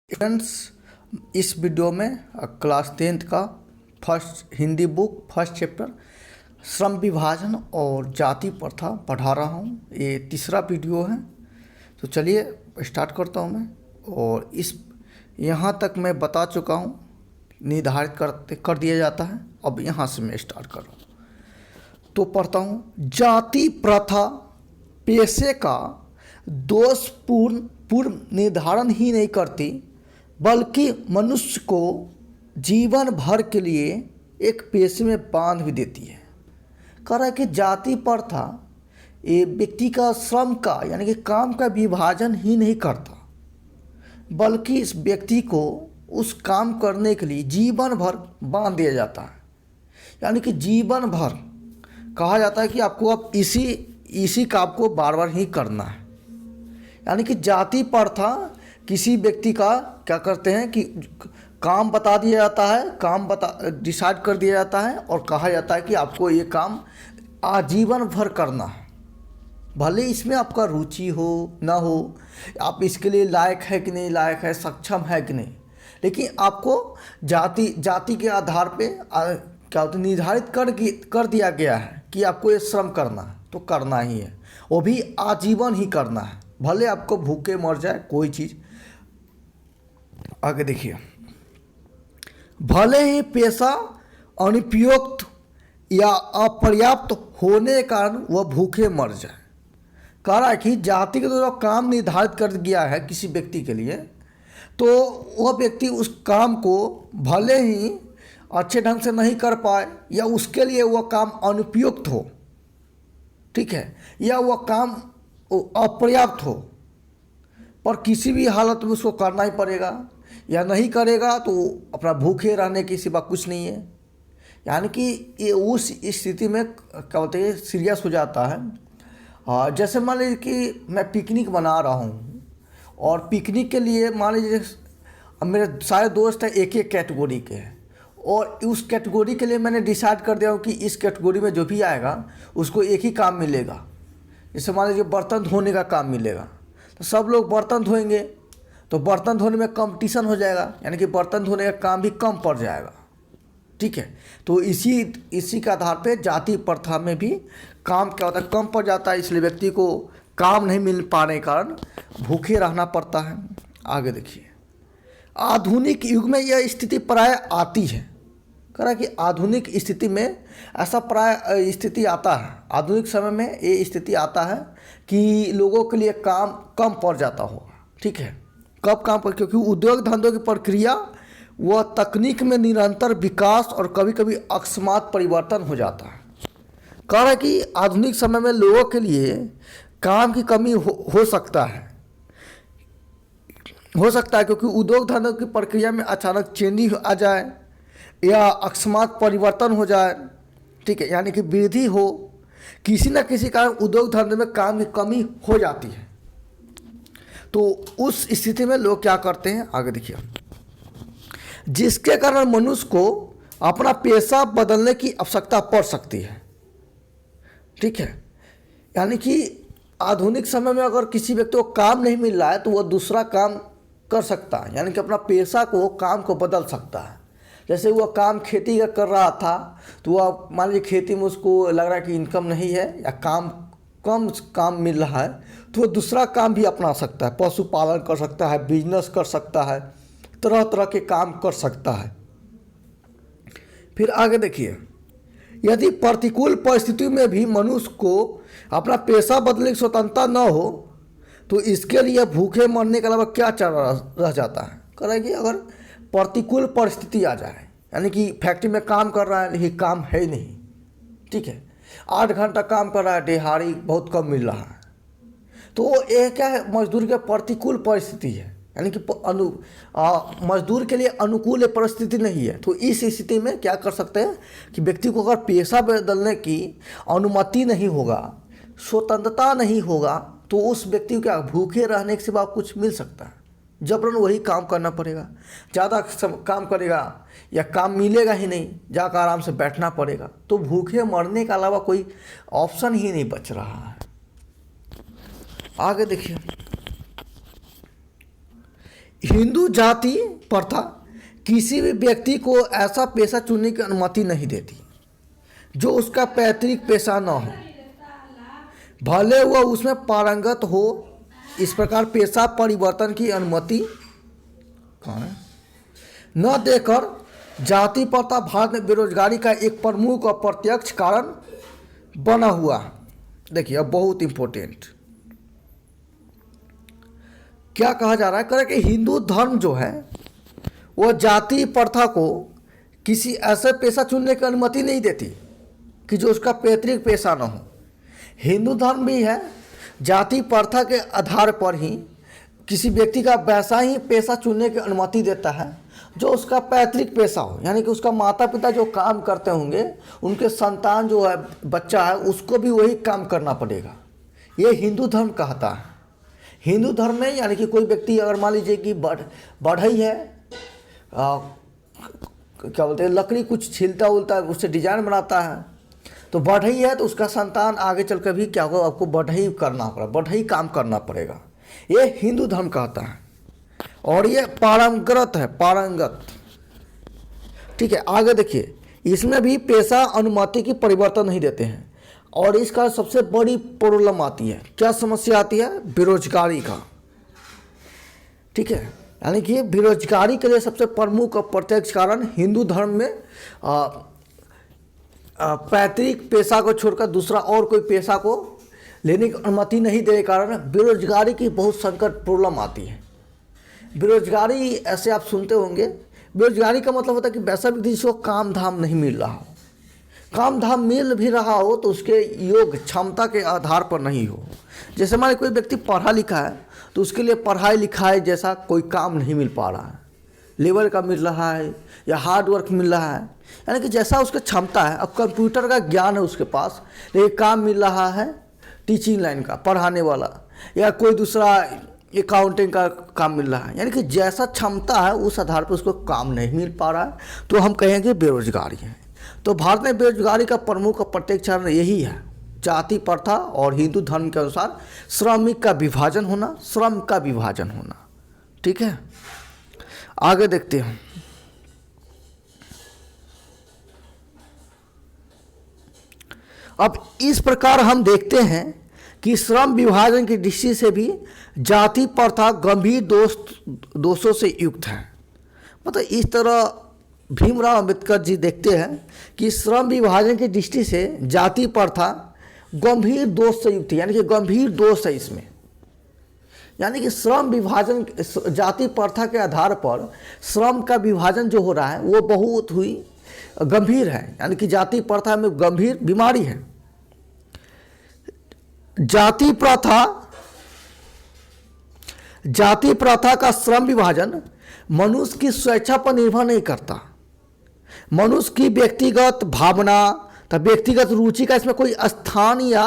Friends, इस video में class 10th का first Hindi book first chapter श्रम विभाजन और जाति प्रथा पढ़ा रहा हूँ। ये तीसरा वीडियो है, तो चलिए स्टार्ट करता हूँ मैं। और इस यहाँ तक मैं बता चुका हूँ, निर्धारित कर दिया जाता है। अब यहाँ से मैं स्टार्ट कर रहा हूँ, तो पढ़ता हूँ। जाति प्रथा पेशे का दोषपूर्ण पूर्व निर्धारण ही नहीं करती, बल्कि मनुष्य को जीवन भर के लिए एक पेशे में बांध भी देती है। कह रहा है कि जाति प्रथा ये व्यक्ति का श्रम का यानी कि काम का विभाजन ही नहीं करता, बल्कि इस व्यक्ति को उस काम करने के लिए जीवन भर बांध दिया जाता है। यानी कि जीवन भर कहा जाता है कि आपको अब इसी काम को बार बार ही करना है। यानी कि जाति प्रथा किसी व्यक्ति का क्या करते हैं कि काम बता दिया जाता है, काम डिसाइड कर दिया जाता है और कहा जाता है कि आपको ये काम आजीवन भर करना है। भले इसमें आपका रुचि हो ना हो, आप इसके लिए लायक है कि नहीं लायक है, सक्षम है कि नहीं, लेकिन आपको जाति के आधार पे क्या होता है निर्धारित कर दिया गया है कि आपको ये श्रम करना है, तो करना ही है, वो भी आजीवन ही करना है। भले आपको भूखे मर जाए कोई चीज़। आगे देखिए, भले ही पेशा अनुपयुक्त या अपर्याप्त होने के कारण वह भूखे मर जाए। कह रहा है कि जाति के द्वारा काम निर्धारित कर दिया है किसी व्यक्ति के लिए, तो वह व्यक्ति उस काम को भले ही अच्छे ढंग से नहीं कर पाए या उसके लिए वह काम अनुपयुक्त हो, ठीक है, या वह काम अपर्याप्त हो, पर किसी भी हालत में उसको करना ही पड़ेगा, या नहीं करेगा तो अपना भूखे रहने के सिवा कुछ नहीं है। यानी कि ये उस स्थिति में क्या होता है सीरियस हो जाता है। जैसे मान लीजिए कि मैं पिकनिक बना रहा हूँ और पिकनिक के लिए मान लीजिए मेरे सारे दोस्त हैं एक एक कैटेगरी के हैं, और उस कैटेगरी के लिए मैंने डिसाइड कर दिया हूँ कि इस कैटेगरी में जो भी आएगा उसको एक ही काम मिलेगा। जैसे मान लीजिए बर्तन धोने का काम मिलेगा, तो सब लोग बर्तन धोएंगे, तो बर्तन धोने में कंपटीशन हो जाएगा, यानी कि बर्तन धोने का काम भी कम पड़ जाएगा, ठीक है। तो इसी के आधार पे जाति प्रथा में भी काम क्या होता है कम पड़ जाता है, इसलिए व्यक्ति को काम नहीं मिल पाने के कारण भूखे रहना पड़ता है। आगे देखिए, आधुनिक युग में यह स्थिति प्राय आती है। कह रहा है कि आधुनिक स्थिति में ऐसा प्राय स्थिति आता है, आधुनिक समय में ये स्थिति आता है कि लोगों के लिए काम कम पड़ जाता होगा, ठीक है। कब काम पर, क्योंकि उद्योग धंधों की प्रक्रिया वह तकनीक में निरंतर विकास और कभी कभी अकस्मात परिवर्तन हो जाता है। कह रहा है कि आधुनिक समय में लोगों के लिए काम की कमी हो सकता है क्योंकि उद्योग धंधों की प्रक्रिया में अचानक चेंजिंग आ जाए या अकस्मात परिवर्तन हो जाए, ठीक है, यानी कि वृद्धि हो, किसी न किसी कारण उद्योग धंधे में काम की कमी हो जाती है। तो उस स्थिति में लोग क्या करते हैं, आगे देखिए, जिसके कारण मनुष्य को अपना पेशा बदलने की आवश्यकता पड़ सकती है, ठीक है। यानी कि आधुनिक समय में अगर किसी व्यक्ति को काम नहीं मिल रहा है तो वह दूसरा काम कर सकता है, यानी कि अपना पेशा को काम को बदल सकता है। जैसे वह काम खेती का कर रहा था, तो वह मान लीजिए खेती में उसको लग रहा है कि इनकम नहीं है या कम काम मिल रहा है, तो वह दूसरा काम भी अपना सकता है, पशुपालन कर सकता है, बिजनेस कर सकता है, तरह तरह के काम कर सकता है। फिर आगे देखिए, यदि प्रतिकूल परिस्थितियों में भी मनुष्य को अपना पेशा बदलने की स्वतंत्रता न हो, तो इसके लिए भूखे मरने के अलावा क्या चारा रह जाता है। कह रहा है कि अगर प्रतिकूल परिस्थिति आ जाए, यानी कि फैक्ट्री में काम कर रहा है लेकिन काम है ही नहीं, ठीक है, 8 घंटा काम कर रहा है, दिहाड़ी बहुत कम मिल रहा है, तो ये क्या है मजदूर के प्रतिकूल परिस्थिति है, यानी कि मजदूर के लिए अनुकूल परिस्थिति नहीं है। तो इस स्थिति में क्या कर सकते हैं कि व्यक्ति को अगर पेशा बदलने की अनुमति नहीं होगा, स्वतंत्रता नहीं होगा, तो उस व्यक्ति को क्या भूखे रहने के सिवा कुछ मिल सकता है, जबरन वही काम करना पड़ेगा, ज़्यादा काम करेगा या काम मिलेगा ही नहीं, जाकर आराम से बैठना पड़ेगा, तो भूखे मरने के अलावा कोई ऑप्शन ही नहीं बच रहा है। आगे देखिए, हिंदू जाति प्रथा किसी भी व्यक्ति को ऐसा पेशा चुनने की अनुमति नहीं देती जो उसका पैतृक पेशा न हो, भले वह उसमें पारंगत हो। इस प्रकार पेशा परिवर्तन की अनुमति न देकर जाति प्रथा भारत में बेरोजगारी का एक प्रमुख और प्रत्यक्ष कारण बना हुआ। देखिए अब बहुत इम्पोर्टेंट क्या कहा जा रहा है, कह रहा है कि हिंदू धर्म जो है वो जाति प्रथा को किसी ऐसे पेशा चुनने की अनुमति नहीं देती कि जो उसका पैतृक पेशा न हो। हिंदू धर्म भी है जाति प्रथा के आधार पर ही किसी व्यक्ति का वैसा ही पेशा चुनने की अनुमति देता है जो उसका पैतृक पेशा हो, यानी कि उसका माता पिता जो काम करते होंगे उनके संतान जो है बच्चा है उसको भी वही काम करना पड़ेगा। ये हिंदू धर्म कहता है। हिंदू धर्म में यानी कि कोई व्यक्ति अगर मान लीजिए कि बढ़ई है, क्या बोलते हैं, लकड़ी कुछ छीलता उलता है उससे डिजाइन बनाता है, तो बढ़ई है तो उसका संतान आगे चल कर भी क्या होगा, आपको बढ़ई करना पड़ेगा, बढ़ई काम करना पड़ेगा। ये हिंदू धर्म कहता है और ये पारंगत है, पारंगत। ठीक है, आगे देखिए इसमें भी पेशा अनुमति की परिवर्तन नहीं देते हैं और इसका सबसे बड़ी प्रॉब्लम आती है, क्या समस्या आती है, बेरोजगारी का। ठीक है, यानी कि बेरोजगारी के लिए सबसे प्रमुख और प्रत्यक्ष कारण हिंदू धर्म में पैतृक पेशा को छोड़कर दूसरा और कोई पेशा को लेने की अनुमति नहीं देने के कारण बेरोजगारी की बहुत संकट प्रॉब्लम आती है। बेरोजगारी ऐसे आप सुनते होंगे, बेरोजगारी का मतलब होता है कि वैसा व्यक्ति जिसको काम धाम नहीं मिल रहा हो, काम धाम मिल भी रहा हो तो उसके योग क्षमता के आधार पर नहीं हो। जैसे मान कोई व्यक्ति पढ़ा लिखा है तो उसके लिए पढ़ाई लिखाई जैसा कोई काम नहीं मिल पा रहा है, लेबर का मिल रहा है या हार्ड वर्क मिल रहा है, यानी कि जैसा उसकी क्षमता है। अब कंप्यूटर का ज्ञान है उसके पास लेकिन काम मिल रहा है टीचिंग लाइन का, पढ़ाने वाला, या कोई दूसरा अकाउंटिंग का काम मिल रहा है, यानी कि जैसा क्षमता है उस आधार पर उसको काम नहीं मिल पा रहा है, तो हम कहेंगे बेरोजगारी है। तो भारत में बेरोजगारी का प्रमुख और प्रत्यक्ष कारण यही है, जाति प्रथा और हिंदू धर्म के अनुसार श्रमिक का विभाजन होना, श्रम का विभाजन होना। ठीक है, आगे देखते हैं। अब इस प्रकार हम देखते हैं कि श्रम विभाजन की दृष्टि से भी जाति प्रथा गंभीर दोषों से युक्त है। मतलब इस तरह भीमराव अंबेडकर जी देखते हैं कि श्रम विभाजन की दृष्टि से जाति प्रथा गंभीर दोष से युक्त है, यानी कि गंभीर दोष है इसमें। यानी कि श्रम विभाजन जाति प्रथा के आधार पर श्रम का विभाजन जो हो रहा है वो बहुत ही गंभीर है, यानी कि जाति प्रथा में गंभीर बीमारी है। जाति प्रथा का श्रम विभाजन मनुष्य की स्वेच्छा पर निर्भर नहीं करता, मनुष्य की व्यक्तिगत भावना तथा व्यक्तिगत रुचि का इसमें कोई स्थान या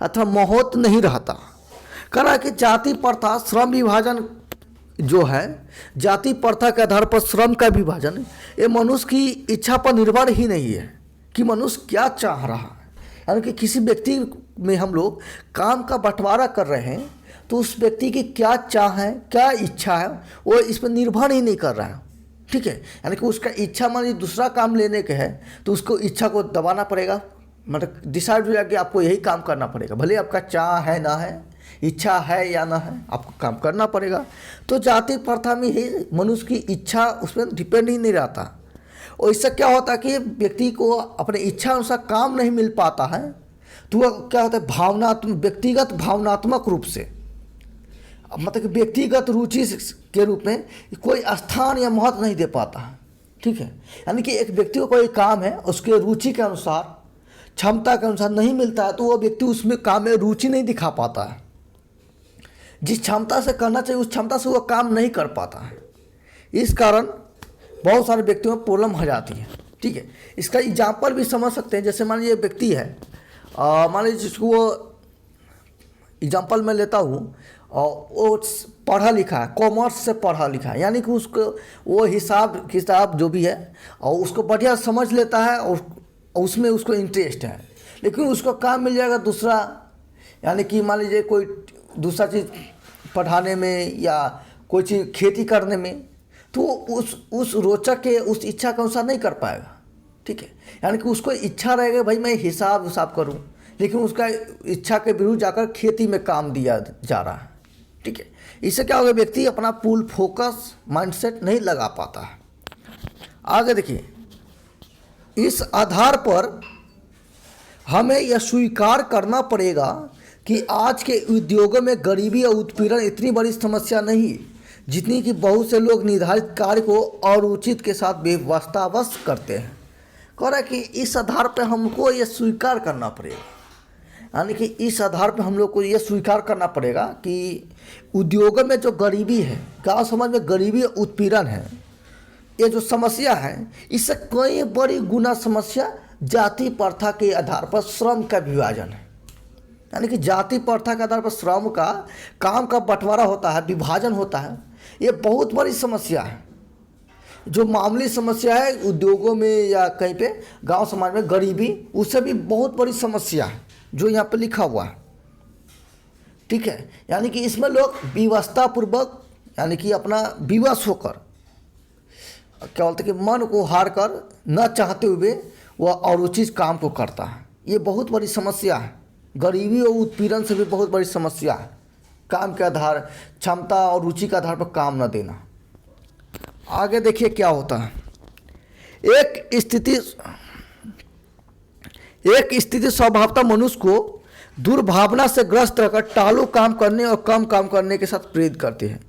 अथवा महत्व नहीं रहता। कहा कि जाति प्रथा श्रम विभाजन जो है, जाति प्रथा के आधार पर श्रम का विभाजन ये मनुष्य की इच्छा पर निर्भर ही नहीं है कि मनुष्य क्या चाह रहा है। यानी कि किसी व्यक्ति में हम लोग काम का बंटवारा कर रहे हैं तो उस व्यक्ति की क्या चाह है, क्या इच्छा है, वो इस पर निर्भर ही नहीं कर रहा है। ठीक है, यानी कि उसका इच्छा मान लीजिए दूसरा काम लेने के है तो उसको इच्छा को दबाना पड़ेगा, मतलब डिसाइड हो जाए कि आपको यही काम करना पड़ेगा, भले आपका चाह है ना है, इच्छा है या ना है, आपको काम करना पड़ेगा। तो जाति प्रथा में ही मनुष्य की इच्छा उस पर डिपेंड ही नहीं रहता, और इससे क्या होता है कि व्यक्ति को अपने इच्छा अनुसार काम नहीं मिल पाता है, तो वह क्या होता है व्यक्तिगत भावनात्मक रूप से, मतलब कि व्यक्तिगत रुचि के रूप में कोई स्थान या महत्व नहीं दे पाता है। ठीक है, यानी कि एक व्यक्ति को कोई काम है उसके रुचि के अनुसार, क्षमता के अनुसार नहीं मिलता है तो वह व्यक्ति उसमें काम में रुचि नहीं दिखा पाता है, जिस क्षमता से करना चाहिए उस क्षमता से वह काम नहीं कर पाता है। इस कारण बहुत सारे व्यक्तियों में प्रॉब्लम हो जाती है। ठीक है, इसका एग्जाम्पल भी समझ सकते हैं। जैसे मान लीजिए व्यक्ति है, मान लीजिए जिसको वो एग्जाम्पल मैं लेता हूँ, वो पढ़ा लिखा है, कॉमर्स से पढ़ा लिखा है, यानी कि उसको वो हिसाब किताब जो भी है और उसको बढ़िया समझ लेता है और उसमें उसको इंटरेस्ट है, लेकिन उसको काम मिल जाएगा दूसरा, यानी कि मान लीजिए कोई दूसरा चीज़ पढ़ाने में या कोई चीज़ खेती करने में, तो उस रोचक के उस इच्छा के अनुसार नहीं कर पाएगा। ठीक है, यानी कि उसको इच्छा रहेगा भाई मैं हिसाब करूं, लेकिन उसका इच्छा के विरुद्ध जाकर खेती में काम दिया जा रहा है। ठीक है, इससे क्या होगा, व्यक्ति अपना फुल फोकस माइंडसेट नहीं लगा पाता है। आगे देखिए, इस आधार पर हमें यह स्वीकार करना पड़ेगा कि आज के उद्योगों में गरीबी और उत्पीड़न इतनी बड़ी समस्या नहीं जितनी कि बहुत से लोग निर्धारित कार्य को अरुचित के साथ व्यवस्थावश करते हैं। कह रहा है कि इस आधार पर हमको यह स्वीकार करना पड़ेगा, यानी कि इस आधार पर हम लोग को यह स्वीकार करना पड़ेगा कि उद्योगों में जो गरीबी है, गाँव समाज में गरीबी और उत्पीड़न है, ये जो समस्या है, इससे कई बड़ी गुना समस्या जाति प्रथा के आधार पर श्रम का विभाजन है। यानी कि जाति प्रथा के आधार पर श्रम का काम का बंटवारा होता है, विभाजन होता है, ये बहुत बड़ी समस्या है। जो मामूली समस्या है उद्योगों में या कहीं पे गांव समाज में गरीबी, उससे भी बहुत बड़ी समस्या है जो यहाँ पे लिखा हुआ है। ठीक है, यानी कि इसमें लोग विवशतापूर्वक, यानी कि अपना विवश होकर, क्या बोलते कि मन को हार कर न चाहते हुए वह अरुचित काम को करता है। ये बहुत बड़ी समस्या है। गरीबी और उत्पीड़न से भी बहुत बड़ी समस्या है। काम के आधार, क्षमता और रुचि के आधार पर काम न देना। आगे देखिए क्या होता है। एक स्थिति स्वभावतः मनुष्य को दुर्भावना से ग्रस्त रहकर टालू काम करने और कम काम करने के साथ प्रेरित करते हैं।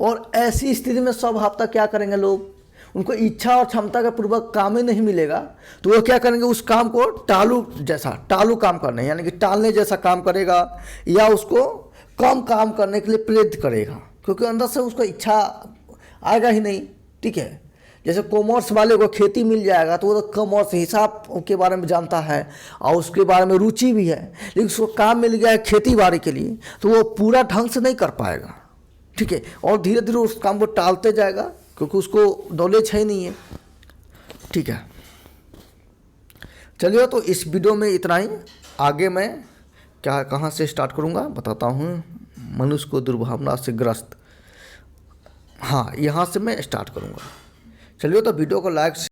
और ऐसी स्थिति में स्वभावतः क्या करेंगे लोग, उनको इच्छा और क्षमता का पूर्वक काम ही नहीं मिलेगा तो वो क्या करेंगे, उस काम को टालू काम करने, यानी कि टालने जैसा काम करेगा या उसको कम काम करने के लिए प्रेरित करेगा, क्योंकि अंदर से उसको इच्छा आएगा ही नहीं। ठीक है, जैसे कॉमर्स वाले को खेती मिल जाएगा तो वो तो कॉमर्स हिसाब के बारे में जानता है और उसके बारे में रुचि भी है, लेकिन उसको काम मिल गया है खेती बाड़ी के लिए तो वो पूरा ढंग से नहीं कर पाएगा। ठीक है, और धीरे धीरे उस काम को टालते जाएगा क्योंकि उसको नॉलेज है ही नहीं है। ठीक है, चलिए तो इस वीडियो में इतना ही। आगे मैं कहाँ से स्टार्ट करूँगा बताता हूँ। मनुष्य को दुर्भावना से ग्रस्त, हाँ यहाँ से मैं स्टार्ट करूँगा। चलिए तो वीडियो को लाइक